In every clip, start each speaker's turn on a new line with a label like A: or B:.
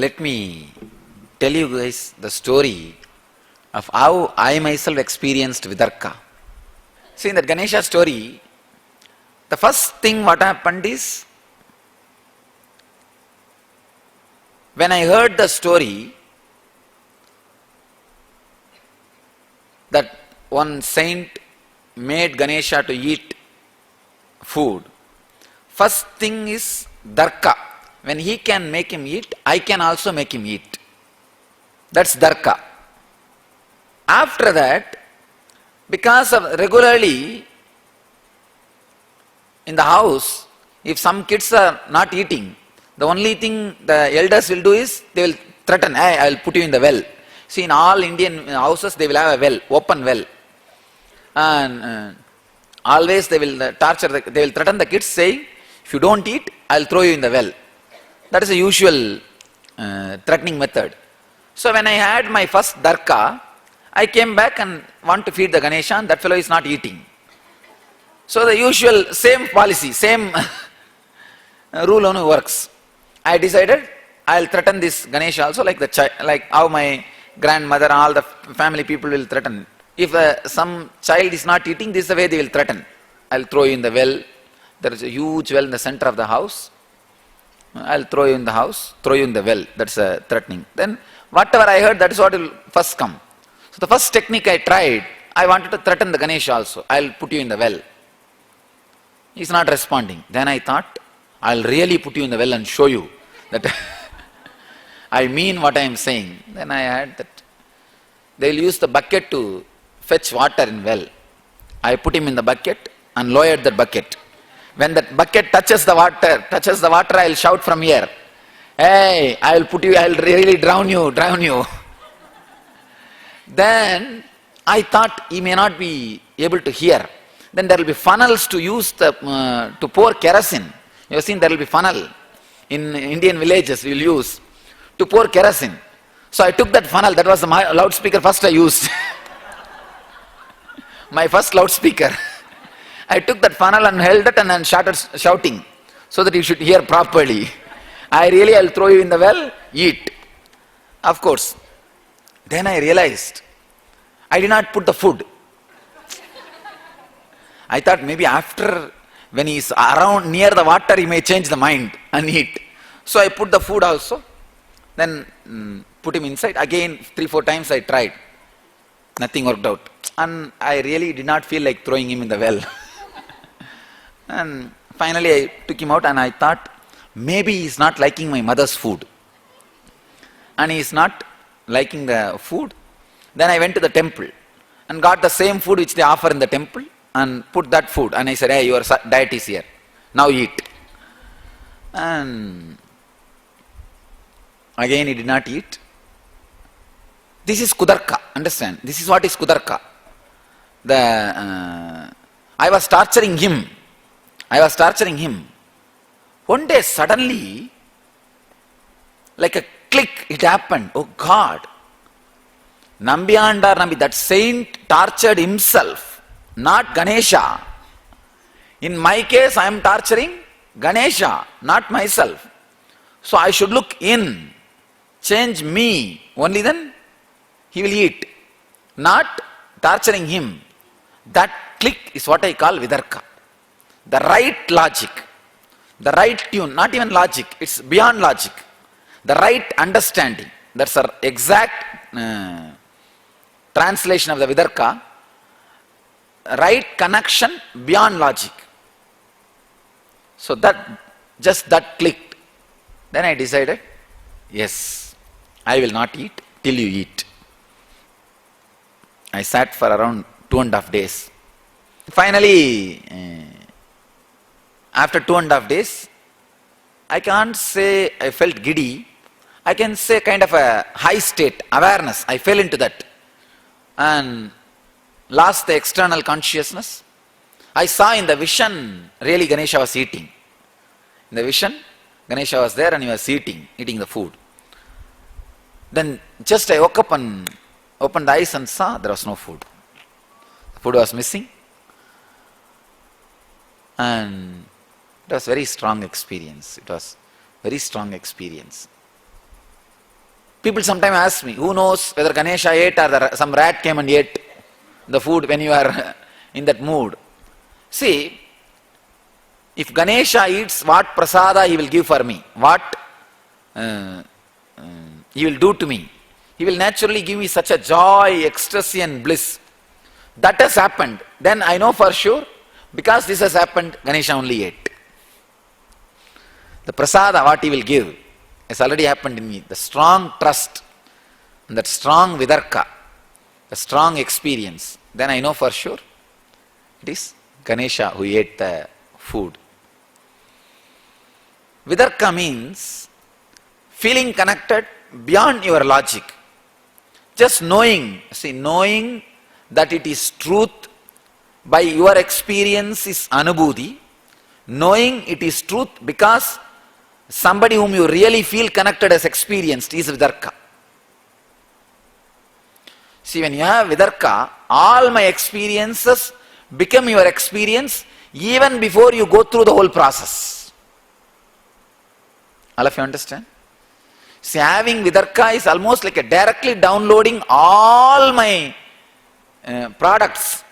A: let me tell you guys the story of how I myself experienced Vidarka. See, in that Ganesha story, the first thing what happened is, when I heard the story that one saint made Ganesha to eat food, first thing is Darka. When he can make him eat, I can also make him eat. That's Darka. After that, because of regularly in the house, if some kids are not eating, the only thing the elders will do is they will threaten, hey, I will put you in the well. See, in all Indian houses they will have a well, open well. And always they will they will threaten the kids saying, if you don't eat, I will throw you in the well. That is a usual threatening method. So when I had my first Darka, I came back and want to feed the Ganesha, and that fellow is not eating. So the usual same policy, same rule only works. I decided I will threaten this Ganesha also like how my grandmother, all the family people will threaten. If some child is not eating, this is the way they will threaten. I will throw you in the well. There is a huge well in the center of the house. I will throw you in the house, throw you in the well. That's a threatening. Then whatever I heard, that is what will first come. So the first technique I tried, I wanted to threaten the Ganesha also. I will put you in the well. He is not responding. Then I thought, I will really put you in the well and show you that I mean what I am saying. Then I had that. They will use the bucket to fetch water in well. I put him in the bucket and lowered the bucket. When that bucket touches the water, I will shout from here, hey, I will put you, I will really drown you. Then I thought he may not be able to hear. Then there will be funnels to use to pour kerosene. You have seen there will be funnel in Indian villages we will use to pour kerosene. So I took that funnel, that was my loudspeaker first I used. My first loudspeaker. I took that funnel and held it and then started shouting so that you should hear properly. I will throw you in the well, eat. Of course. Then I realized I did not put the food. I thought maybe after, when he is around near the water, he may change the mind and eat. So I put the food also. Then put him inside. Again 3-4 times I tried. Nothing worked out. And I really did not feel like throwing him in the well. And finally I took him out and I thought, maybe he is not liking my mother's food. And he is not liking the food. Then I went to the temple and got the same food which they offer in the temple and put that food. And I said, hey, your diet is here. Now eat. And again he did not eat. This is Kudarka. Understand? This is what is Kudarka. I was torturing him. One day suddenly, like a click, it happened. Oh God. Nambiyandar Nambi, that saint tortured himself, not Ganesha. In my case, I am torturing Ganesha, not myself. So I should look in, change me, only then he will eat. Not torturing him. That click is what I call Vidarka. The right logic, the right tune, not even logic, it's beyond logic. The right understanding, that's our exact translation of the Vidarka. Right connection beyond logic. So that clicked. Then I decided, yes, I will not eat till you eat. I sat for around 2.5 days. Finally, after 2.5 days, I can't say I felt giddy. I can say kind of a high state, awareness. I fell into that and lost the external consciousness. I saw in the vision, really Ganesha was eating. In the vision, Ganesha was there and he was eating the food. Then just I woke up and opened the eyes and saw there was no food. The food was missing. And it was very strong experience. People sometimes ask me, who knows whether Ganesha ate or some rat came and ate the food when you are in that mood. See, if Ganesha eats, what prasada he will give for me? What he will do to me? He will naturally give me such a joy, ecstasy and bliss. That has happened. Then I know for sure, because this has happened, Ganesha only ate. The prasada, what he will give, has already happened in me. The strong trust, and that strong vidarka, the strong experience, then I know for sure it is Ganesha who ate the food. Vidarka means feeling connected beyond your logic. Just knowing, knowing that it is truth by your experience is anubhuti. Knowing it is truth because somebody whom you really feel connected has experienced is vidarka. See, when you have vidarka, all my experiences become your experience even before you go through the whole process. All of you understand? See, having vidarka is almost like a directly downloading all my products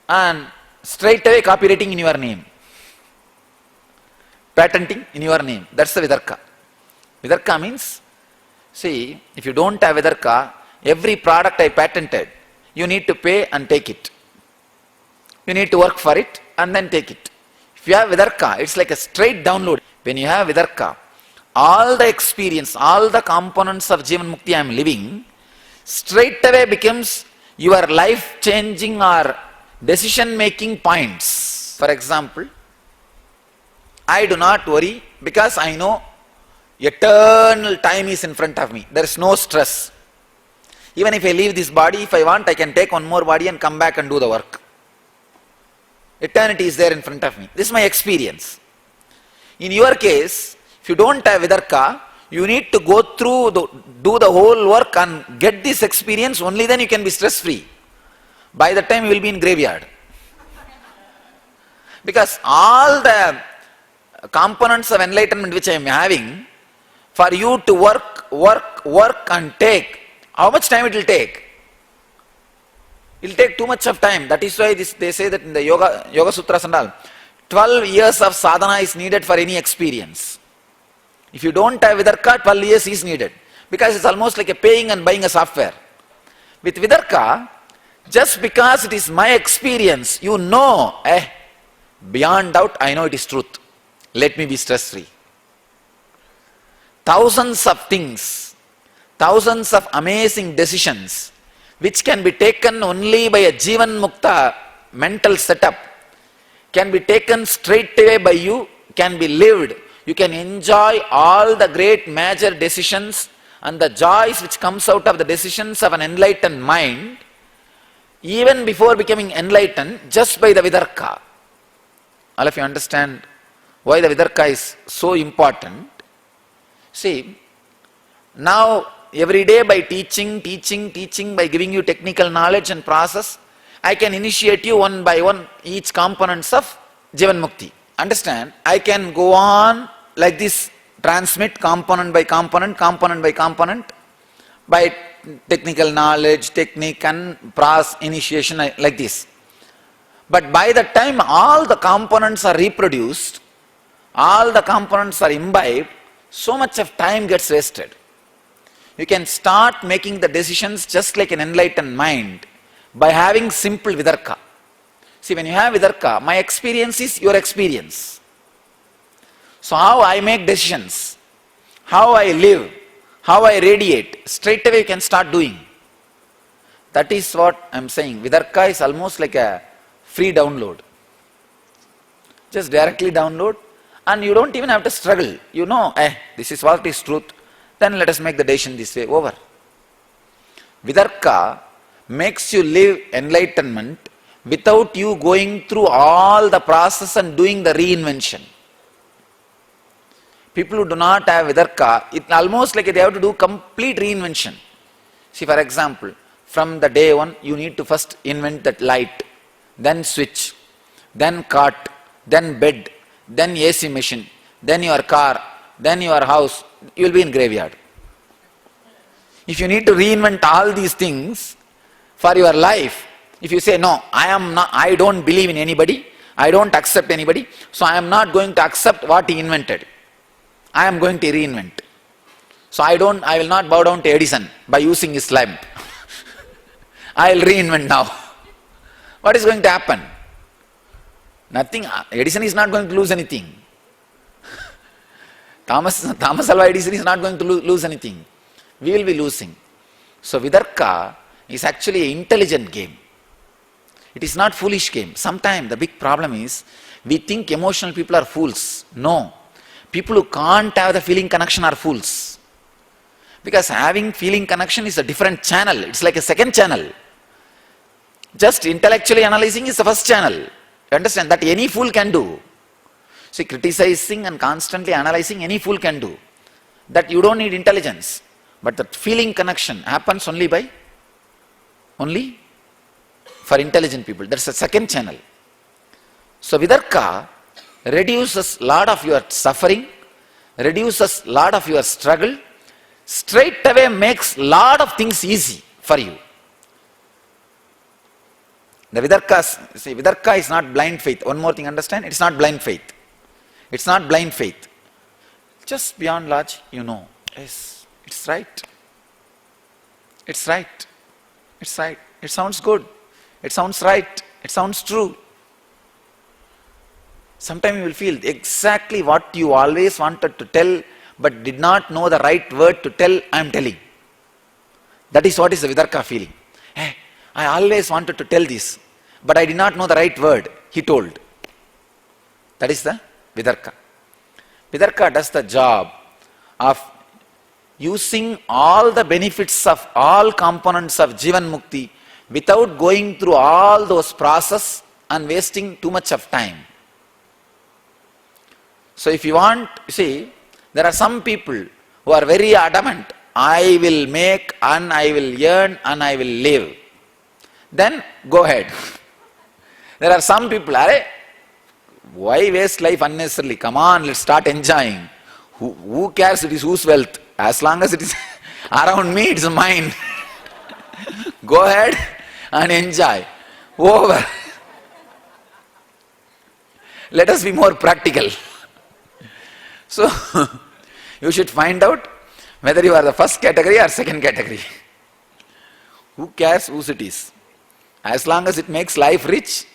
A: and straight away copywriting in your name. Patenting in your name. That's the vidarka. Vidarka means, see, if you don't have vidarka, every product I patented, you need to pay and take it. You need to work for it and then take it. If you have vidarka, it's like a straight download. When you have vidarka, all the experience, all the components of Jivan Mukti I am living, straight away becomes your life-changing or decision-making points. For example, I do not worry because I know eternal time is in front of me. There is no stress. Even if I leave this body, if I want, I can take one more body and come back and do the work. Eternity is there in front of me. This is my experience. In your case, if you don't have vidarka, you need to go through, do the whole work and get this experience, only then you can be stress-free. By the time you will be in graveyard. Because all the components of enlightenment which I am having, for you to work and take, how much time it will take? It will take too much of time. That is why they say that in the Yoga Sutras and all, 12 years of sadhana is needed for any experience. If you don't have vidarka, 12 years is needed. Because it's almost like a paying and buying a software. With vidarka, just because it is my experience, you know, beyond doubt, I know it is truth. Let me be stress-free. Thousands of things, thousands of amazing decisions, which can be taken only by a Jivan Mukta mental setup, can be taken straight away by you, can be lived. You can enjoy all the great major decisions and the joys which comes out of the decisions of an enlightened mind, even before becoming enlightened, just by the vidarka. All of you understand why the vidarka is so important? See, now every day by teaching, by giving you technical knowledge and process, I can initiate you one by one each components of Jivan Mukti. Understand? I can go on like this, transmit component by component by component, by technical knowledge, technique and process initiation like this. But by the time all the components are reproduced, all the components are imbibed, so much of time gets wasted. You can start making the decisions just like an enlightened mind by having simple vidarka. See, when you have vidarka, my experience is your experience. So how I make decisions, how I live, how I radiate, straight away you can start doing. That is what I am saying. Vidarka is almost like a free download. Just directly download and you don't even have to struggle. You know, this is what is truth. Then let us make the decision this way, over. Vidarka makes you live enlightenment without you going through all the process and doing the reinvention. People who do not have vidarka, it's almost like they have to do complete reinvention. See, for example, from the day one, you need to first invent that light, then switch, then cart, then bed, then AC machine, then your car, then your house. You will be in graveyard. If you need to reinvent all these things for your life, if you say, no, I don't believe in anybody, I don't accept anybody, so I am not going to accept what he invented. I am going to reinvent. So I will not bow down to Edison by using his lamp. I will reinvent now. What is going to happen? Nothing. Edison is not going to lose anything. Thomas Alva Edison is not going to lose anything. We will be losing. So Vitarka is actually an intelligent game. It is not foolish game. Sometimes the big problem is we think emotional people are fools. No. People who can't have the feeling connection are fools. Because having feeling connection is a different channel. It's like a second channel. Just intellectually analyzing is the first channel. You understand? That any fool can do. See, criticizing and constantly analyzing, any fool can do. That you don't need intelligence. But that feeling connection happens only for intelligent people. That's the second channel. So Vitarka reduces lot of your suffering, reduces lot of your struggle, straight away makes lot of things easy for you. The Vitarka is not blind faith. One more thing, understand? It's not blind faith. It's not blind faith. Just beyond logic, you know. Yes, it's right. It's right. It's right. It sounds good. It sounds right. It sounds true. Sometimes you will feel exactly what you always wanted to tell but did not know the right word to tell, I am telling. That is what is the Vitarka feeling. Hey, I always wanted to tell this, but I did not know the right word, he told. That is the Vitarka. Vitarka does the job of using all the benefits of all components of Jivan Mukti without going through all those processes and wasting too much of time. So if you want, you see, there are some people who are very adamant, I will make and I will earn and I will live. Then go ahead. There are some people, why waste life unnecessarily? Come on, let's start enjoying. Who cares it is whose wealth? As long as it is around me, it's mine. Go ahead and enjoy. Over. Let us be more practical. So, you should find out whether you are the first category or second category. Who cares whose it is? As long as it makes life rich,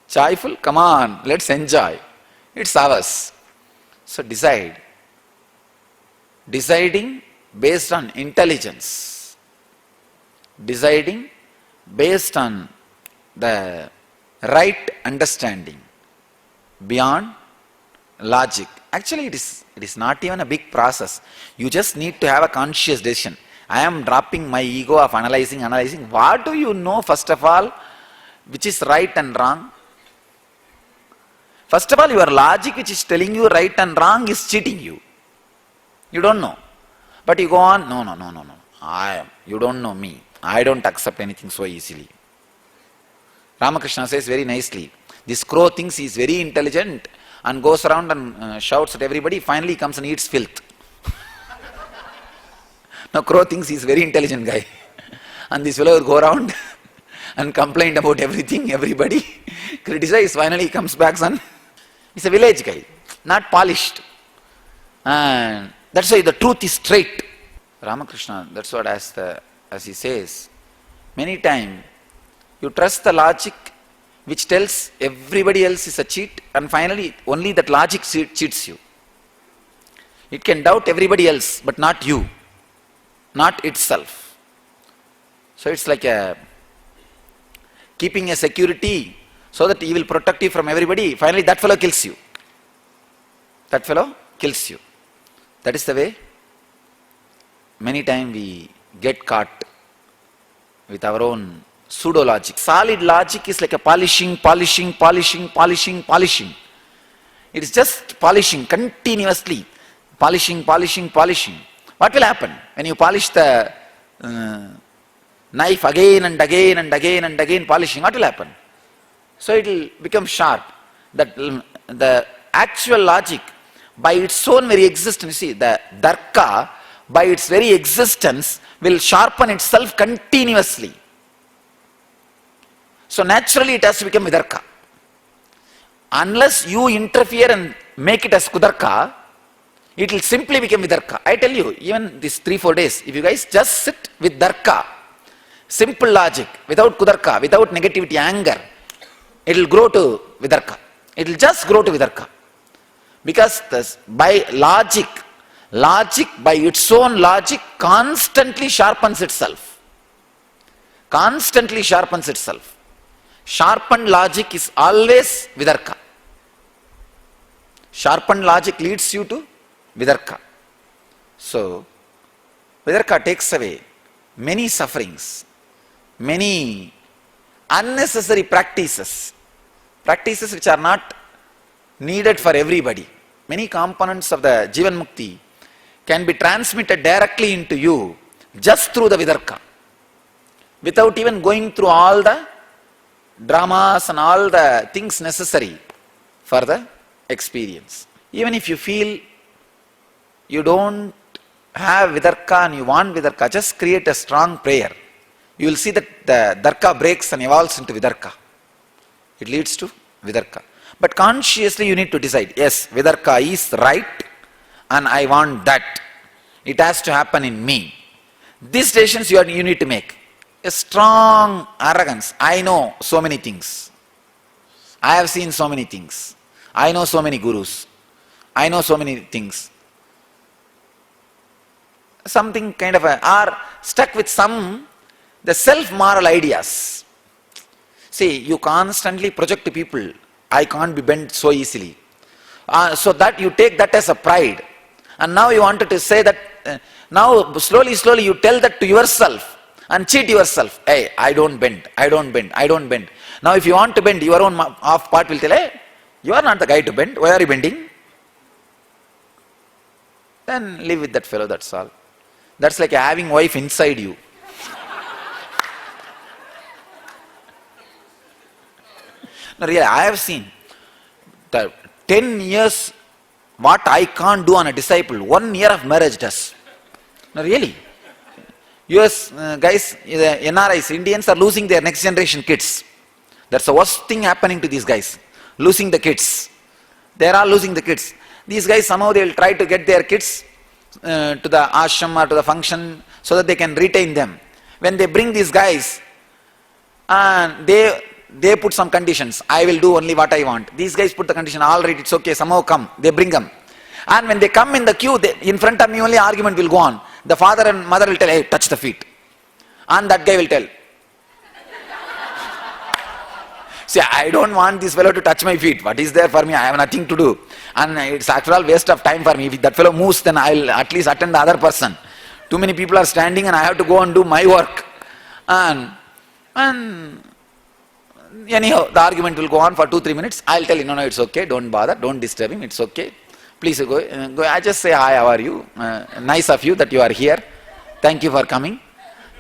A: joyful, come on, let's enjoy. It's ours. So decide. Deciding based on intelligence. Deciding based on the right understanding. Beyond logic. Actually, it is not even a big process. You just need to have a conscious decision. I am dropping my ego of analyzing. What do you know, first of all, which is right and wrong? First of all, your logic which is telling you right and wrong is cheating you. You don't know. But you go on, no. You don't know me. I don't accept anything so easily. Ramakrishna says very nicely, this crow thinks he is very intelligent and goes around and shouts at everybody, finally comes and eats filth. Now crow thinks he is very intelligent guy. And this fellow will go around and complain about everything, everybody, criticize, finally he comes back and he's a village guy, not polished. And that's why the truth is straight. Ramakrishna, that's what as he says, many times you trust the logic which tells everybody else is a cheat, and finally only that logic cheats you. It can doubt everybody else, but not you, not itself. So it's like keeping a security so that he will protect you from everybody. Finally that fellow kills you. That fellow kills you. That is the way many times we get caught with our own pseudo-logic. Solid logic is like a polishing. It is just polishing continuously. Polishing. What will happen when you polish the knife again and again polishing? What will happen? So it will become sharp. That the actual logic by its own very existence, you see, the Darka by its very existence, will sharpen itself continuously. So naturally it has to become Vidarka. Unless you interfere and make it as Kudarka, it will simply become Vidarka. I tell you, even these 3-4 days, if you guys just sit with Darka, simple logic, without Kudarka, without negativity, anger, it will grow to Vidarka. It will just grow to Vidarka. Because by logic by its own logic constantly sharpens itself. Constantly sharpens itself. Sharpened logic is always Vidarka. Sharpened logic leads you to Vidarka. So, Vidarka takes away many sufferings, many unnecessary practices which are not needed for everybody. Many components of the Jivan Mukti can be transmitted directly into you just through the Vidarka, without even going through all the dramas and all the things necessary for the experience. Even if you feel you don't have Vidarka and you want Vidarka, just create a strong prayer. You will see that the Darka breaks and evolves into Vidarka. It leads to Vidarka. But consciously you need to decide, yes, Vidarka is right and I want that. It has to happen in me. These decisions you need to make. A strong arrogance. I know so many things. I have seen so many things. I know so many gurus. I know so many things. Something kind of are stuck with the self-moral ideas. See, you constantly project to people, I can't be bent so easily. So that you take that as a pride. And now you wanted to say that, now slowly you tell that to yourself and cheat yourself. Hey, I don't bend. Now if you want to bend, your own half part will tell, hey, you are not the guy to bend. Why are you bending? Then live with that fellow, that's all. That's like having wife inside you. No, really, I have seen the 10 years what I can't do on a disciple, 1 year of marriage does. No, really. US guys, the NRIs, Indians are losing their next generation kids. That's the worst thing happening to these guys. Losing the kids. They are all losing the kids. These guys somehow they will try to get their kids to the ashram or to the function so that they can retain them. When they bring these guys, and they put some conditions. I will do only what I want. These guys put the condition, all right, it's okay, somehow come. They bring them. And when they come in the queue, in front of me only argument will go on. The father and mother will tell, hey, touch the feet. And that guy will tell. See, I don't want this fellow to touch my feet. What is there for me? I have nothing to do. And it's after all waste of time for me. If that fellow moves, then I'll at least attend the other person. Too many people are standing and I have to go and do my work. And anyhow, the argument will go on for 2-3 minutes. I'll tell you, no, it's okay. Don't bother. Don't disturb him. It's okay. Please go. I just say, hi, how are you? Nice of you that you are here. Thank you for coming.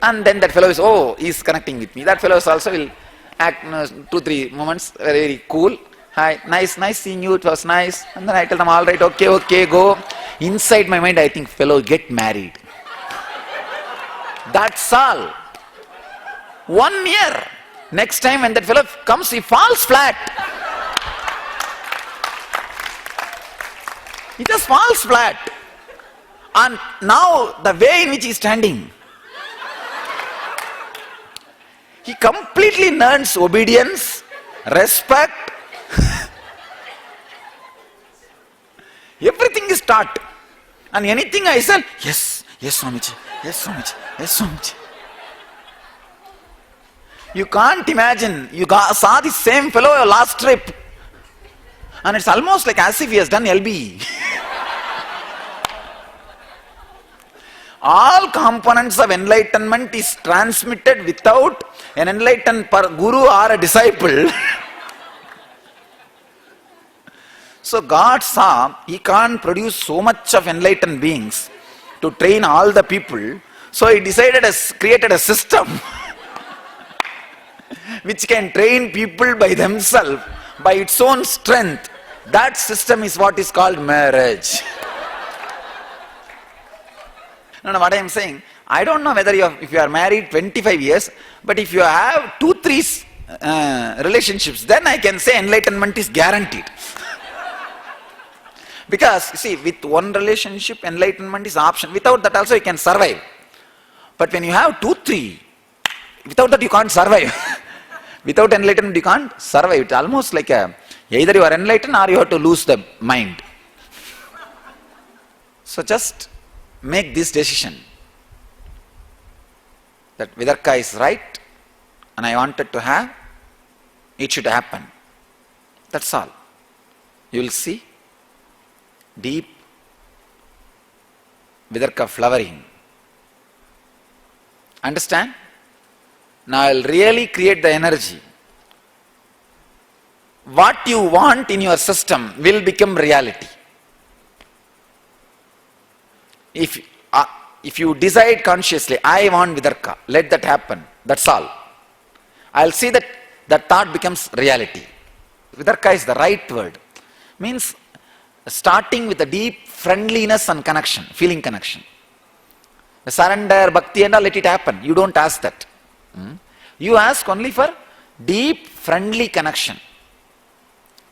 A: And then that fellow is, he's connecting with me. That fellow also will act 2-3 moments, very, very cool. Hi, nice seeing you. It was nice. And then I tell them, all right, okay, go. Inside my mind, I think, fellow, get married. That's all. 1 year. Next time when that fellow comes, he falls flat. He just falls flat. And now the way in which he is standing, he completely learns obedience, respect. Everything is taught. And anything I said, yes, Swamiji, yes, Swamiji, yes, Swamiji. You can't imagine, saw the same fellow last trip. And it's almost like as if he has done LB. All components of enlightenment is transmitted without an enlightened guru or a disciple. So God saw he can't produce so much of enlightened beings to train all the people. So he decided created a system which can train people by themselves, by its own strength. That system is what is called marriage. No, what I am saying, I don't know whether if you are married 25 years, but if you have 2-3 relationships, then I can say enlightenment is guaranteed. Because, you see, with one relationship, enlightenment is option. Without that also you can survive. But when you have 2-3, without that you can't survive. Without enlightenment you can't survive. It's almost like either you are enlightened or you have to lose the mind. So just make this decision that Vitarka is right and I wanted to have, it should happen. That's all. You will see deep Vitarka flowering. Understand? Now I will really create the energy. What you want in your system will become reality. If you decide consciously, I want Vitarka, let that happen. That's all. I'll see that that thought becomes reality. Vitarka is the right word. Means starting with a deep friendliness and connection, feeling connection. The surrender, bhakti and all, let it happen. You don't ask that. You ask only for deep friendly connection.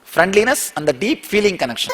A: Friendliness and the deep feeling connection.